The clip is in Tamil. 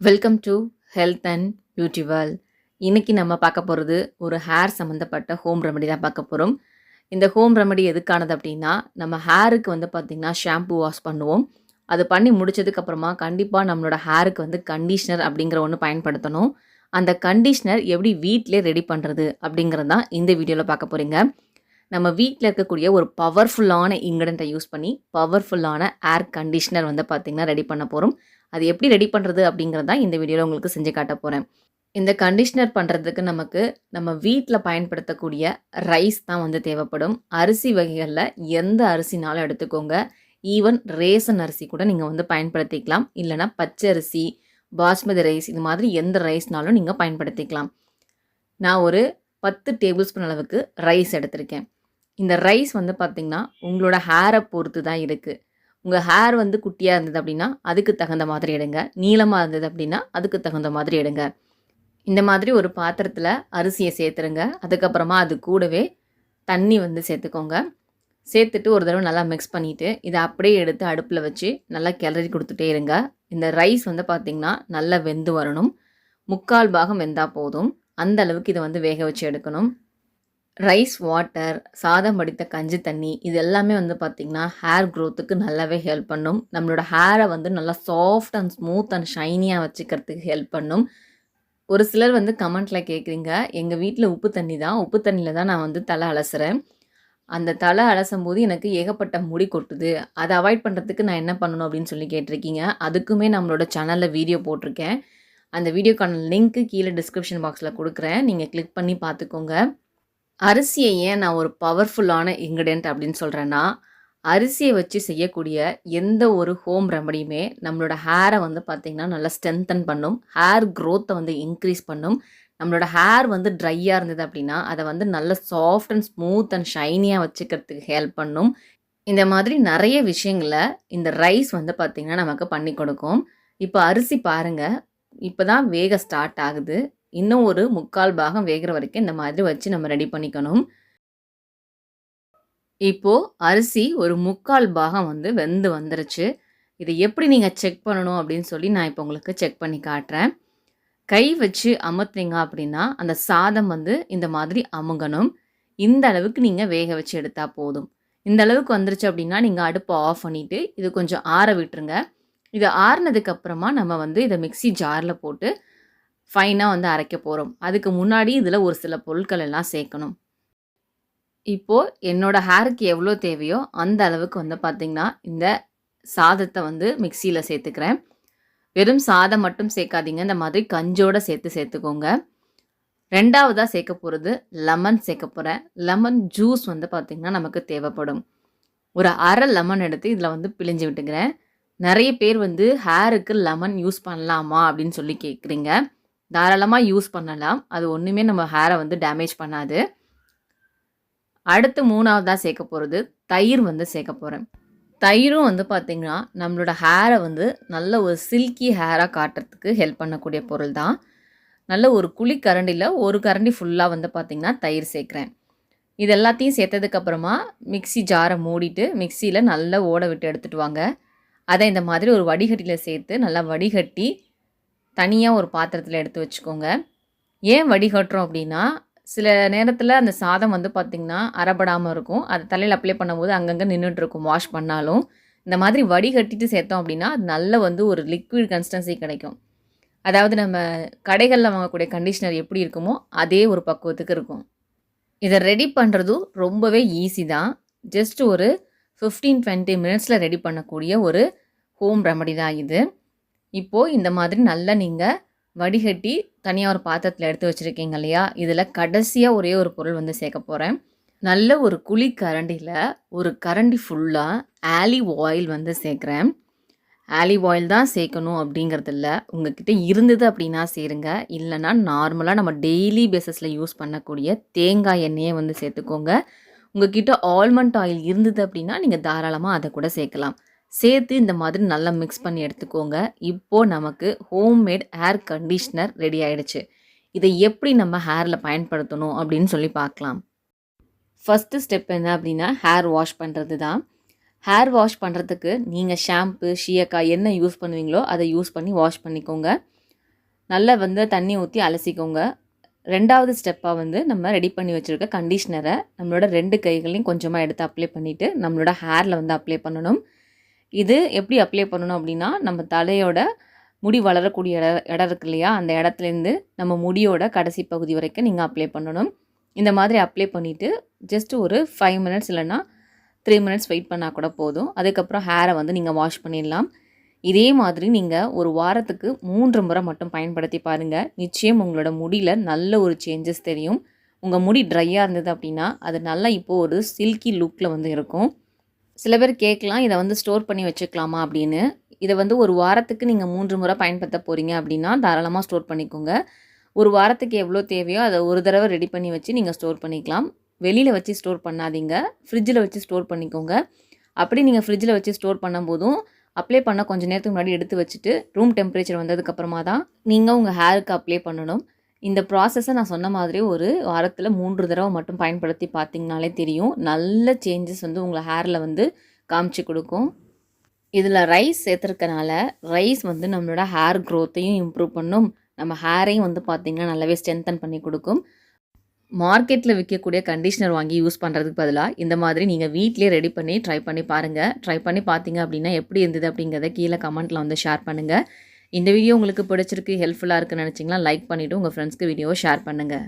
Welcome to health and beauty world. இன்றைக்கி நம்ம பார்க்க போகிறது ஒரு ஹேர் சம்மந்தப்பட்ட ஹோம் ரெமெடி தான் பார்க்க போகிறோம். இந்த ஹோம் ரெமெடி எதுக்கானது அப்படின்னா, நம்ம ஹேருக்கு பார்த்திங்கன்னா ஷாம்பு வாஷ் பண்ணுவோம். அது பண்ணி முடிச்சதுக்கப்புறமா கண்டிப்பாக நம்மளோட ஹேருக்கு கண்டிஷ்னர் அப்படிங்கிற ஒன்று பயன்படுத்தணும். அந்த கண்டிஷ்னர் எப்படி வீட்டிலே ரெடி பண்ணுறது அப்படிங்கிறது தான் இந்த வீடியோவில் பார்க்க போகிறீங்க. நம்ம வீட்டில் இருக்கக்கூடிய ஒரு பவர்ஃபுல்லான இன்க்ரிடியண்ட்டை யூஸ் பண்ணி பவர்ஃபுல்லான ஏர் கண்டிஷ்னர் பார்த்திங்கன்னா ரெடி பண்ண போகிறோம். அது எப்படி ரெடி பண்ணுறது அப்படிங்கிறது தான் இந்த வீடியோவில் உங்களுக்கு செஞ்சு காட்ட போகிறேன். இந்த கண்டிஷ்னர் பண்ணுறதுக்கு நமக்கு நம்ம வீட்டில் பயன்படுத்தக்கூடிய ரைஸ் தான் தேவைப்படும். அரிசி வகைகளில் எந்த அரிசினாலும் எடுத்துக்கோங்க. ஈவன் ரேசன் அரிசி கூட நீங்கள் பயன்படுத்திக்கலாம். இல்லைனா பச்சை அரிசி, பாஸ்மதி ரைஸ், இது மாதிரி எந்த ரைஸ்னாலும் நீங்கள் பயன்படுத்திக்கலாம். நான் ஒரு 10 டேபிள் ஸ்பூன் அளவுக்கு ரைஸ் எடுத்திருக்கேன். இந்த ரைஸ் பார்த்திங்கன்னா உங்களோட ஹேரை பொறுத்து தான் இருக்குது. உங்கள் ஹேர் குட்டியாக இருந்தது அப்படின்னா அதுக்கு தகுந்த மாதிரி எடுங்க. நீளமாக இருந்தது அப்படின்னா அதுக்கு தகுந்த மாதிரி எடுங்க. இந்த மாதிரி ஒரு பாத்திரத்தில் அரிசியை சேர்த்துருங்க. அதுக்கப்புறமா அது கூடவே தண்ணி சேர்த்துக்கோங்க. சேர்த்துட்டு ஒரு தடவை நல்லா மிக்ஸ் பண்ணிவிட்டு இதை அப்படியே எடுத்து அடுப்பில் வச்சு நல்லா கிளறி கொடுத்துட்டே இருங்க. இந்த ரைஸ் பார்த்திங்கன்னா நல்லா வெந்து வரணும். 3/4 பாகம் வெந்தால் போதும். அந்த அளவுக்கு இதை வேக வச்சு எடுக்கணும். ரைஸ் வாட்டர், சாதம் வடித்த கஞ்சி தண்ணி, இது எல்லாமே பார்த்திங்கன்னா ஹேர் க்ரோத்துக்கு நல்லாவே ஹெல்ப் பண்ணும். நம்மளோட ஹேரை நல்லா சாஃப்ட் அண்ட் ஸ்மூத் அண்ட் ஷைனியாக வச்சுக்கிறதுக்கு ஹெல்ப் பண்ணும். ஒரு சிலர் கமெண்ட்டில் கேட்குறீங்க, எங்கள் வீட்டில் உப்பு தண்ணி தான், உப்பு தண்ணியில் தான் நான் தலை அலசுகிறேன். அந்த தலை அலசும் போது எனக்கு ஏகப்பட்ட முடி கொட்டுது, அதை அவாய்ட் பண்ணுறதுக்கு நான் என்ன பண்ணணும் அப்படின்னு சொல்லி கேட்டிருக்கீங்க. அதுக்குமே நம்மளோட சேனலில் வீடியோ போட்டிருக்கேன். அந்த வீடியோக்கான லிங்க்கு கீழே டிஸ்கிரிப்ஷன் பாக்ஸில் கொடுக்குறேன். நீங்கள் கிளிக் பண்ணி பார்த்துக்கோங்க. அரிசியை ஏன் நான் ஒரு பவர்ஃபுல்லான இன்க்ரிடியன்ட் அப்படின்னு சொல்கிறேன்னா, அரிசியை வச்சு செய்யக்கூடிய எந்த ஒரு ஹோம் ரெமடியுமே நம்மளோட ஹேரை பார்த்திங்கன்னா நல்லா ஸ்ட்ரென்தன் பண்ணும். ஹேர் க்ரோத்தை இன்க்ரீஸ் பண்ணும். நம்மளோட ஹேர் ட்ரையாக இருந்தது அப்படின்னா அதை நல்ல சாஃப்ட் அண்ட் ஸ்மூத் அண்ட் ஷைனியாக வச்சுக்கிறதுக்கு ஹெல்ப் பண்ணும். இந்த மாதிரி நிறைய விஷயங்களை இந்த ரைஸ் பார்த்திங்கன்னா நமக்கு பண்ணி கொடுக்கும். இப்போ அரிசி பாருங்கள், இப்போ தான் வேக ஸ்டார்ட் ஆகுது. இன்னும் ஒரு 3/4 பாகம் வேகிற வரைக்கும் இந்த மாதிரி வச்சு நம்ம ரெடி பண்ணிக்கணும். இப்போது அரிசி ஒரு 3/4 பாகம் வெந்து வந்துருச்சு. இதை எப்படி நீங்கள் செக் பண்ணணும் அப்படின்னு சொல்லி நான் இப்போ உங்களுக்கு செக் பண்ணி காட்டுறேன். கை வச்சு அமுத்துனீங்க அப்படின்னா அந்த சாதம் இந்த மாதிரி அமுங்கணும். இந்த அளவுக்கு நீங்கள் வேக வச்சு எடுத்தால் போதும். இந்த அளவுக்கு வந்துருச்சு அப்படின்னா நீங்கள் அடுப்பை ஆஃப் பண்ணிவிட்டு இது கொஞ்சம் ஆற விட்டுருங்க. இது ஆறுனதுக்கப்புறமா நம்ம இதை மிக்ஸி ஜாரில் போட்டு ஃபைனாக அரைக்க போகிறோம். அதுக்கு முன்னாடி இதில் ஒரு சில பொருட்கள் எல்லாம் சேர்க்கணும். இப்போது என்னோடய ஹேருக்கு எவ்வளோ தேவையோ அந்த அளவுக்கு பார்த்திங்கன்னா இந்த சாதத்தை மிக்சியில் சேர்த்துக்கிறேன். வெறும் சாதம் மட்டும் சேர்க்காதீங்க, இந்த மாதிரி கஞ்சோடு சேர்த்துக்கோங்க. ரெண்டாவதாக சேர்க்க போகிறது லெமன் சேர்க்க போகிறேன். லெமன் ஜூஸ் பார்த்திங்கன்னா நமக்கு தேவைப்படும். ஒரு அரை லெமன் எடுத்து இதில் பிழிஞ்சு விட்டுக்கிறேன். நிறைய பேர் ஹேருக்கு லெமன் யூஸ் பண்ணலாமா அப்படின்னு சொல்லி கேட்குறீங்க. தாராளமாக யூஸ் பண்ணலாம். அது ஒன்றுமே நம்ம ஹேரை டேமேஜ் பண்ணாது. அடுத்து 3ஆவதாக சேர்க்க போகிறது தயிர் சேர்க்க போகிறேன். தயிரும் பார்த்திங்கன்னா நம்மளோட ஹேரை நல்ல ஒரு சில்கி ஹேராக காட்டுறதுக்கு ஹெல்ப் பண்ணக்கூடிய பொருள் தான். நல்ல ஒரு குழி கரண்டியில் ஒரு கரண்டி ஃபுல்லாக பார்த்திங்கன்னா தயிர் சேர்க்குறேன். இது எல்லாத்தையும் சேர்த்ததுக்கப்புறமா மிக்ஸி ஜாரை மூடிட்டு மிக்சியில் நல்லா ஓட விட்டு எடுத்துகிட்டு வாங்க. அதை இந்த மாதிரி ஒரு வடிகட்டியில் சேர்த்து நல்லா வடிகட்டி தனியாக ஒரு பாத்திரத்தில் எடுத்து வச்சுக்கோங்க. ஏன் வடிகட்டுறோம் அப்படின்னா, சில நேரத்தில் அந்த சாதம் பார்த்திங்கன்னா அரைப்படாமல் இருக்கும். அது தலையில் அப்ளை பண்ணும்போது அங்கங்கே நின்றுட்டுருக்கும் வாஷ் பண்ணாலும். இந்த மாதிரி வடிகட்டிட்டு சேர்த்தோம் அப்படின்னா அது நல்ல ஒரு லிக்விட் கன்சிஸ்டன்சி கிடைக்கும். அதாவது நம்ம கடைகளில் வாங்கக்கூடிய கண்டிஷ்னர் எப்படி இருக்குமோ அதே ஒரு பக்குவத்துக்கு இருக்கும். இதை ரெடி பண்ணுறதும் ரொம்பவே ஈஸி தான். ஜஸ்ட் ஒரு 15-20 மினிட்ஸில் ரெடி பண்ணக்கூடிய ஒரு ஹோம் ரெமடி தான் இது. இப்போது இந்த மாதிரி நல்லா நீங்கள் வடிகட்டி தனியாக ஒரு பாத்திரத்தில் எடுத்து வச்சுருக்கீங்க இல்லையா, இதில் கடைசியாக ஒரே ஒரு பொருள் சேர்க்க போகிறேன். நல்ல ஒரு குழி கரண்டியில் ஒரு கரண்டி ஃபுல்லாக ஆலிவ் ஆயில் சேர்க்குறேன். ஆலிவ் ஆயில் தான் சேர்க்கணும் அப்படிங்கிறது இல்லை. உங்கள்கிட்ட இருந்தது அப்படின்னா சேருங்க. இல்லைனா நார்மலாக நம்ம டெய்லி பேஸஸில் யூஸ் பண்ணக்கூடிய தேங்காய் எண்ணெயை சேர்த்துக்கோங்க. உங்கள்கிட்ட ஆல்மண்ட் ஆயில் இருந்தது அப்படின்னா நீங்கள் தாராளமாக அதை கூட சேர்க்கலாம். சேர்த்து இந்த மாதிரி நல்லா மிக்ஸ் பண்ணி எடுத்துக்கோங்க. இப்போது நமக்கு ஹோம்மேட் ஹேர் கண்டிஷ்னர் ரெடி ஆகிடுச்சு. இதை எப்படி நம்ம ஹேரில் பயன்படுத்தணும் அப்படின்னு சொல்லி பார்க்கலாம். ஃபஸ்ட்டு ஸ்டெப் என்ன அப்படின்னா ஹேர் வாஷ் பண்ணுறது தான். ஹேர் வாஷ் பண்ணுறதுக்கு நீங்கள் ஷாம்பு, ஷீயக்காய் என்ன யூஸ் பண்ணுவீங்களோ அதை யூஸ் பண்ணி வாஷ் பண்ணிக்கோங்க. நல்லா வந்து தண்ணி ஊற்றி அலசிக்கோங்க. 2வது ஸ்டெப்பா வந்து நம்ம ரெடி பண்ணி வச்சுருக்க கண்டிஷ்னரை நம்மளோட 2 கைகளையும் கொஞ்சமாக எடுத்து அப்ளை பண்ணிவிட்டு நம்மளோட ஹேரில் வந்து அப்ளை பண்ணணும். இது எப்படி அப்ளை பண்ணணும் அப்படின்னா, நம்ம தலையோட முடி வளரக்கூடிய இடம் இருக்கு இல்லையா, அந்த இடத்துலேருந்து நம்ம முடியோட கடைசி பகுதி வரைக்கும் நீங்கள் அப்ளை பண்ணணும். இந்த மாதிரி அப்ளை பண்ணிவிட்டு ஜஸ்ட் ஒரு 5 மினிட்ஸ் இல்லைன்னா 3 மினிட்ஸ் வெயிட் பண்ணால் கூட போதும். அதுக்கப்புறம் ஹேரை வந்து நீங்கள் வாஷ் பண்ணிடலாம். இதே மாதிரி நீங்கள் ஒரு வாரத்துக்கு 3 முறை மட்டும் பயன்படுத்தி பாருங்கள். நிச்சயம் உங்களோட முடியில் நல்ல ஒரு சேஞ்சஸ் தெரியும். உங்கள் முடி ட்ரையாக இருந்தது அப்படின்னா அது நல்லா இப்போது ஒரு சில்கி லுக்கில் வந்து இருக்கும். சில பேர் கேட்கலாம், இதை வந்து ஸ்டோர் பண்ணி வச்சுக்கலாமா அப்படின்னு. இதை வந்து ஒரு வாரத்துக்கு நீங்கள் 3 முறை பயன்படுத்த போகிறீங்க அப்படின்னா தாராளமாக ஸ்டோர் பண்ணிக்கோங்க. ஒரு வாரத்துக்கு எவ்வளோ தேவையோ அதை ஒரு தடவை ரெடி பண்ணி வச்சு நீங்கள் ஸ்டோர் பண்ணிக்கலாம். வெளியில் வச்சு ஸ்டோர் பண்ணாதீங்க, ஃப்ரிட்ஜில் வச்சு ஸ்டோர் பண்ணிக்கோங்க. அப்படி நீங்கள் ஃப்ரிட்ஜில் வச்சு ஸ்டோர் பண்ணும்போதும் அப்ளை பண்ண கொஞ்சம் நேரத்துக்கு முன்னாடி எடுத்து வச்சுட்டு ரூம் டெம்பரேச்சர் வந்ததுக்கப்புறமா தான் நீங்கள் உங்கள் ஹேருக்கு அப்ளை பண்ணணும். இந்த ப்ராசஸை நான் சொன்ன மாதிரி ஒரு வாரத்தில் 3 தடவை மட்டும் பயன்படுத்தி பார்த்தீங்கனாலே தெரியும். நல்ல சேஞ்சஸ் வந்து உங்கள் ஹேரில் வந்து காமிச்சு கொடுக்கும். இதில் ரைஸ் சேர்த்துருக்கனால ரைஸ் வந்து நம்மளோட ஹேர் க்ரோத்தையும் இம்ப்ரூவ் பண்ணும். நம்ம ஹேரையும் வந்து பார்த்திங்கன்னா நல்லாவே ஸ்ட்ரென்தன் பண்ணி கொடுக்கும். மார்க்கெட்டில் விற்கக்கூடிய கண்டிஷ்னர் வாங்கி யூஸ் பண்ணுறதுக்கு பதிலாக இந்த மாதிரி நீங்கள் வீட்டிலே ரெடி பண்ணி ட்ரை பண்ணி பாருங்கள். ட்ரை பண்ணி பார்த்தீங்க அப்படின்னா எப்படி இருந்தது அப்படிங்கிறத கீழே கமெண்ட்டில் வந்து ஷேர் பண்ணுங்கள். இந்த வீடியோ உங்களுக்கு பிடிச்சிருக்கு, ஹெல்ப்ஃபுல்லாக இருக்குன்னு நினச்சிங்கன்னா லைக் பண்ணிவிட்டு உங்கள் ஃப்ரெண்ட்ஸ்க்கு வீடியோவை ஷேர் பண்ணுங்கள்.